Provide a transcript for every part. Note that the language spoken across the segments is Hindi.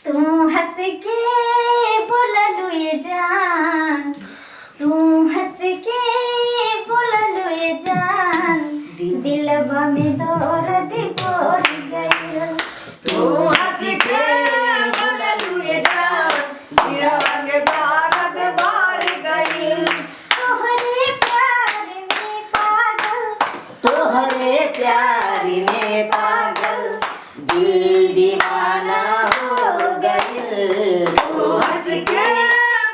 तू हंस के बोललू ये जान, तू हंस के बोललू ये जान, दिलवा में दर्द बोल गई। तू हंस के बोललू ये जान, दिलवा में दर्द बोल गई। तोहरे प्यार में पागल, तोहरे प्यार में पागल, दिल दीवाना हो गइल। तू हंस के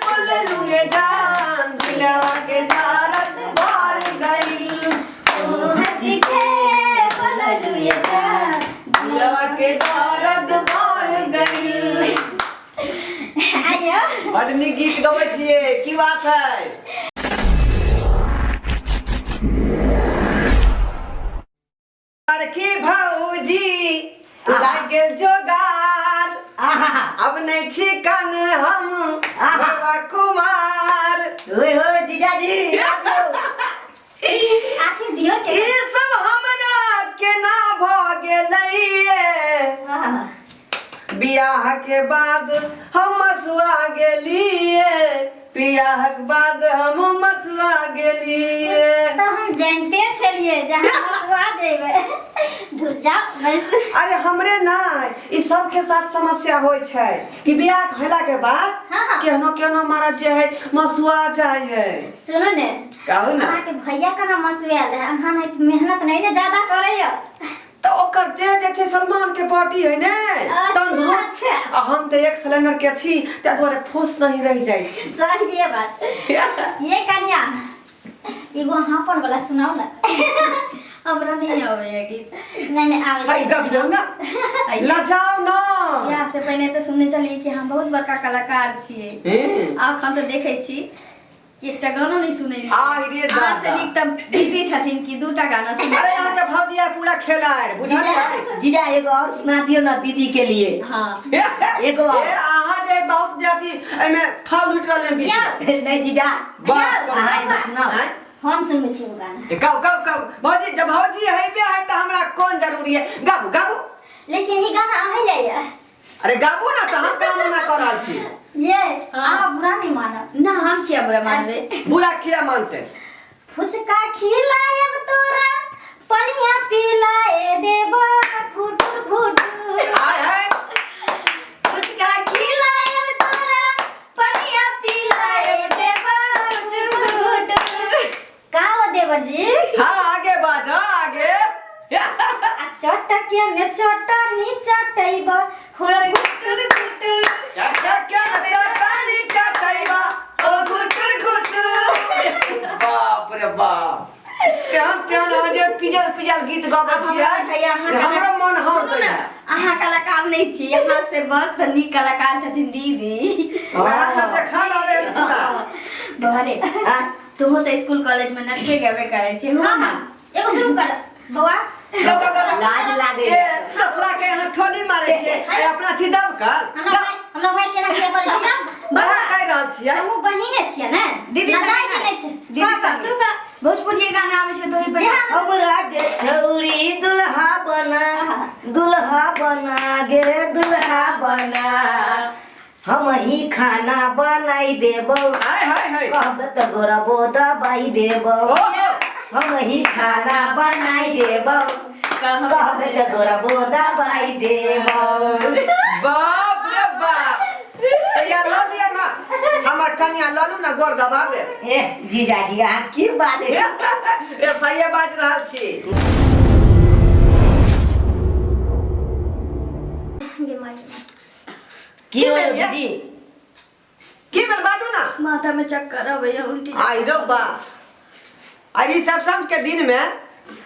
बोललू ये जान, दिलवा के दर्द बोल गई। तू हंस के बोललू ये जान, दिलवा के दर्द बोल गई। आया बड़ नीक गीत गबै छियै, की बात है? की भौजी लाग गेल जोगार, अब नहीं ठिकान हम बाबा कुमार। ओए हो जीजाजी आखिर दियो के ई सब हमरा के ना भ गेलैये, बियाह के बाद हम मसुआ गेलिए, बियाह के बाद हम मसुआ गेलिए। तो हम जानते छलिए जहां मसुआ जेबे दूर जाओ बस। अरे हमरे ना ई सब के साथ समस्या होय छै कि बियाह होला के बाद हाँ। केहनो केहनो मरद जे है मसुआ जाय है। सुनो ने, कहू ना, अहाँ के भैया कहाँ मसुआ रहे, अहाँ ने मेहनत नहीं ने ज्यादा करैया तो ओकर देह जे छै सलमान के पार्टी है ने, तंदुरुस्त। अच्छा। आ हम तो एक सिलेंडर के छी, ते द्वारे फूस नहीं रह जाय छी। सही ये बात। ये कन्या एगो हापन वाला सुनाओ ना। हमरा नहीं आवे ये गीत। नहीं आवे भाई गबियो ना, लजाओ ना। यहाँ से पहले तो सुनने चलिए कि हम बहुत बड़का कलाकार छिए। आब हम तो देखे छी एकटा गाना नहीं सुनै। आहि रे अहाँ से दादा। नीक तब दीदी छथिन कि दूटा गाना सुन। अरे यहाँ के भौजिया पूरा खेलाड़ बुझलियै। जीजा एगो और सुना दियो ना दीदी के लिए। हाँ एगो और। ए अहाँ जे बहुत जाति एमे खाउ लुट रहले बीच में। नहीं जीजा वाह, अहाँ एगो सुनाओ। हैं? हम सुनबे छी वो गाना। कौ भौजी जब भौजी हैबे है त हमरा कौन जरूरी है? गाबू गाबू। लेकिन ये गाना अहे जाइए। अरे गाबू ना त हम काम ना कर रहल छी। ये आप बुरा नहीं मानो। ना हम क्या बुरा मानबे। बुरा किया मानते? फुचका खिलायब तोरा, पनिया पिलाए देबा फुटुर फुटुर। हाय हाय फुचका खिलायब तोरा, पनिया पिलाए देबा फुटुर फुटुर। का हो देवर जी? हां आगे बाजा आगे। आ चटके में चटनी चटैबा फुटुर फुटुर। चटा क्या चटानी चटाइबा ओ गुटुर गुटुर। बाप रे बाप। केहन जे पिजल गीत गाबै छियै। हमरो मन हम सुनू ना, अहाँ कलाकार नहीं छी, यहाँ से बहुत नीक कलाकार छथिन दीदी। हमरा त देखा रहले पूरा। बहरे तुम तो स्कूल कॉलेज में नचबे गबे करे छी। हाँ हाँ एगो शुरू कर बउआ। गो लाज लागे। ए कसला के यहाँ ठोली मारे छै ए अपना छी दब कर। हमरा भाई केना किया करे छियै? बड़ा कह रहल छियै। हमहु बहिने छियै ने दीदी ना संगे जाय ना। नहीं छै। दीदी कर संगे। शुरू कर। भोजपुरी गाना आवे छै तो ही पे। हमरा के छौरी दुल्हा बना, दुल्हा बना गे दुल्हा बना, हम ही खाना बनाई देबो। हाय हाय हाय। कहब त गोरा बोदा बाई देबो। ओहो हम ही खाना बनाई देबो। कहब त गोरा बोदा बाई देबो। बाप रे बाप। या ल लिया ना हमर कन्या ललू ना गोर दबा दे। ए जीजाजी अहाँ की बात है? ए सही बाज रहल छी। गे माई की भेल होल ये? दीदी? की भेल बाजू ना। माथा में चक्कर आवे या उल्टी। आई रो बा। आई रिसेप्शन के दिन में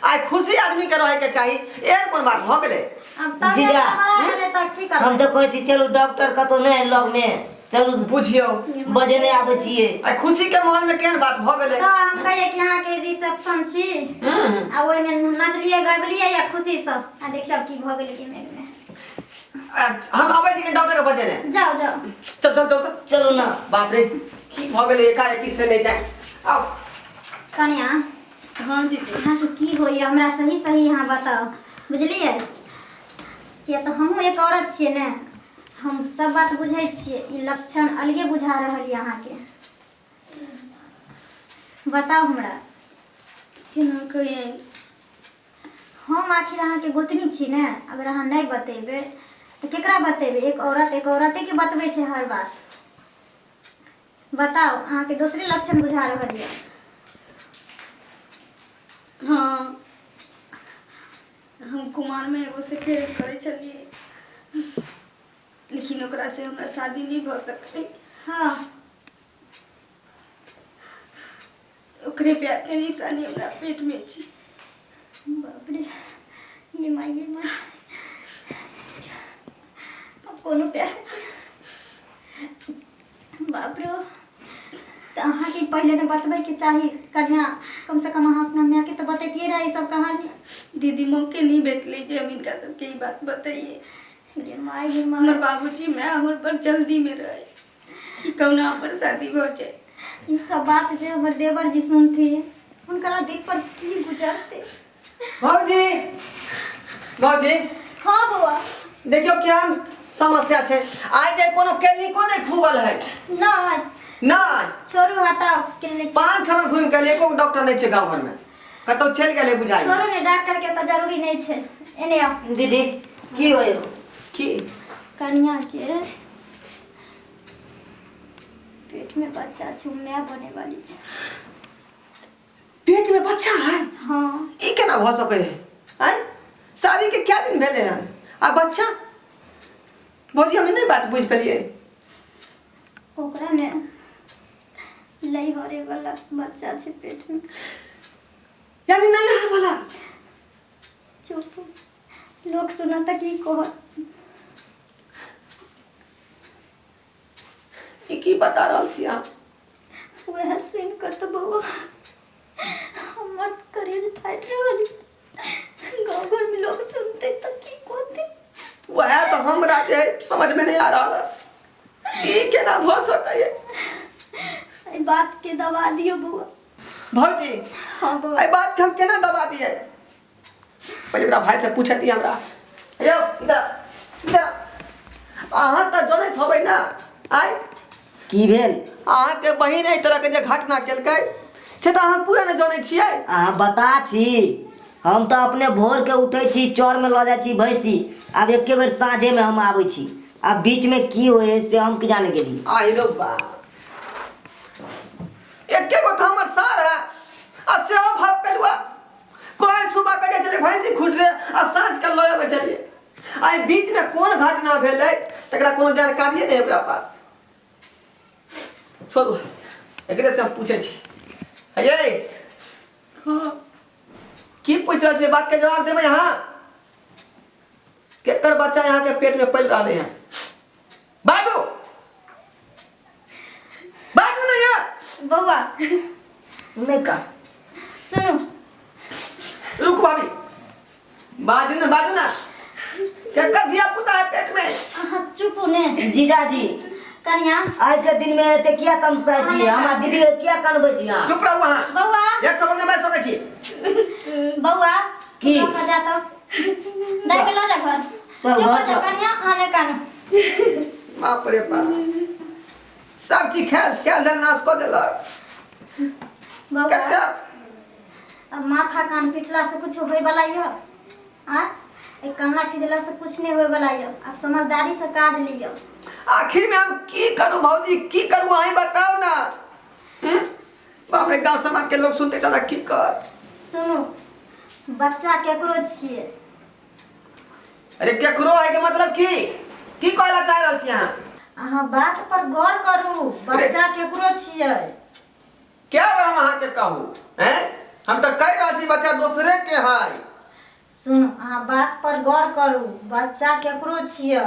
आई खुशी आदमी के रहे के चाहिए। एक कोन बात भ गेले। अब तब जीजा, हमारा है त की करब? हम तो कहै छी चलू डॉक्टर कतो नै लग में चलू बुझियो बजे नै आबै छियै। आई खुशी के माहौल में केहन बात भ गेले। तो हम कहिए कि यहाँ के रिसेप्शन छी आ ओइ में नचलिए गबलिए या खुशी से आ देखियो की भ गेल कि नहीं में। हम आबै छी डॉक्टर के बजे ने। जाओ जाओ चल चलू ना। बाप रे की भ गेले एकाएकी से नहीं जाए। आओ कन्या हाँ दीदी। यहाँ के की होइए हमरा सही यहाँ बताओ बुझलिए? किया तो हमहू एक औरत छिए ने हम सब बात बुझै छियै, ई लक्षण अलगे बुझा रहल यऽ अहाँके। बताउ हमरा केना कहिए? हम आखिर अहाँके गोतनी छी ने, अगर अहाँ नहीं बतेबै तो केकरा बतेबै? एक औरते के बतबै छै हर बात। बताओ, अहाँके दूसरे लक्षण बुझा रहल यऽ। हाँ, हम कुमार में एगो से खेल करे चलिए, लेकिन ओकरा से हमरा शादी नहीं भ सकलै। हाँ, ओकरे प्यार के निशानी हमरा पेट में छी। बाप रे, ये माय अब कोनो प्यार, बाप रे। तो अहाँके पहले ने बतबै के चाही कन्या, कम से कम अहाँ अपना माँ के तो बतैतिए रहे सब कहानी। दीदी मौके नहीं भेटले जे हम इनका सबके ई बात बताइए। ये माय हमर बाबूजी मैं हमर पर जल्दी में रहे कि कौना पर शादी हो जाए। ये सब बात जो हमर देवर जी सुनती उनका दिल पर की गुजरते। भौजी भौजी हाँ बउआ, देखियो क्या समस्या छे। आज जे कोनो क्लिनिको नहीं खुगल है। नहीं नहीं, छोड़ू, हटाओ क्लिनिक। 5 ठमन घूम के एको डॉक्टर नहीं छे गांव भर में, कतौ चल गेले बुझाई। छोड़ू ने, डॉक्टर के तो जरूरी नहीं छे। एने आओ दीदी की होय? की कन्या के पेट में बच्चा छे, मैं बने वाली छे। पेट में बच्चा है? हाँ, ई केना भ सके है? हैं? शादी के क्या दिन भेले हैं आ बच्चा? भौजी हमें नहीं बात बुझ पेलिए। ओकरा ने लई होरे वाला बच्चा छे पेट में। यानी नहीं है वाला? चुप, लोग सुनता की कह। ई की बता रहल छी आप? वह सुन कर तो बउआ हमर करेज फाट रहल। गाँव घर में लोग सुनते तो की कहते। वह तो हमरा जे समझ में नहीं आ रहा है। ई केना भ सके है? आई बात के दबा दियो बउआ। भौजी हाँ बउआ, आई बात के हम केना दबा दिए? पहले बड़ा भाई से पूछती हमरा। यो इधर इधर अहाँ तो जानत होबै ना? आई की भेल? अहाँ के बहिन एहि तरह के जे घटना केलकै से तो अहाँ पूरा नहीं जानै छियै। अहाँ बता छी, हम तो अपने भोर के उठे छी, चौर में ल जाए छी भैंसी, आब एके बेर साँझे में हम आबै छी। अब बीच में की होए से हम के जाने गेली। आई रो बा एके गो तो हमर सार है आ से हो भात पेलुआ। कोई सुबह के चले भैंसी खुट रे आ साँझ के लए में चलिए। आई बीच में कौन घटना भेलै तकरा कोनो जानकारी नहीं ओकरा पास। छोड़ू, एकरे से हम पूछे छी। ये हाँ, की पूछ रहे छे? बात के जवाब देबे। यहाँ केकर बच्चा यहाँ के पेट में पल रहे हैं? बाजू बाजू नहीं है। बउआ नहीं का सुनो, रुक भाभी, बाजू ना। केकर दिया पुता है पेट में? अहाँ चुप ने। जीजाजी कन्या आज के दिन में ते किया तमसा छी? हमार दीदी के किया कनबै छी? हां चुप रहू वहाँ। बउआ, एक सेकंड में बैठ सके छी। बउआ की? जा जाता डाल के ला जा घर। सब चुप घर रह जा सब- कन्या, आने कान। बाप रे बाप, सब चीज खेल दे नाश कर देलक। बउआ कत्ते अब माथा कान पिटला से कुछ होय वाला ये? आ एक काना खिजला से कुछ नहीं होय वाला ये। आप समझदारी से काज लियो। आखिर में हम की करूं भौजी, की करूं आई बताओ ना। बाप रे, गांव समाज के लोग सुनते तो ना की कर। सुनो, बच्चा केकरो छिए। अरे केकरो है के मतलब की कहला चाह रहल छी अहाँ? अहाँ बात पर गौर करू, बच्चा केकरो छिए। क्या बार हम अहाँ के कहूं? हैं? हम तो कह रहल छी बच्चा दूसरे के है। सुनो, अहाँ बात पर गौर करू, बच्चा केकरो छिए।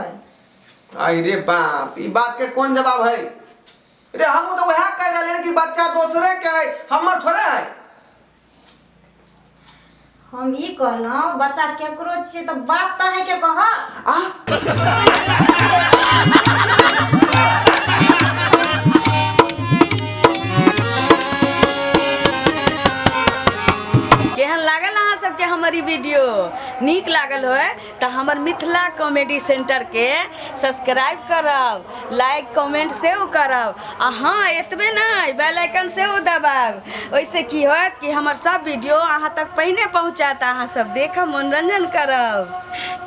आई रे बाप, ई बात के कौन जवाब है? रे हम तो वह कह रहे कि बच्चा दूसरे के है, हमर थोड़े है। हम ई कहलौं बच्चा केकरो छिए तो बाप त है के कह। केहन लागल अहाँ सबके हमारी वीडियो? नीक लागल हो तो हमर मिथिला कॉमेडी सेंटर के सब्सक्राइब करब, लाइक कमेंट सेहो करब आ हाँ एतबे नहीं बेल आइकन सेहो दबाब। ओइसे की होत कि हमर सब वीडियो अहाँ तक पहिने पहुँचात, अहाँ सब देखब मनोरंजन करब।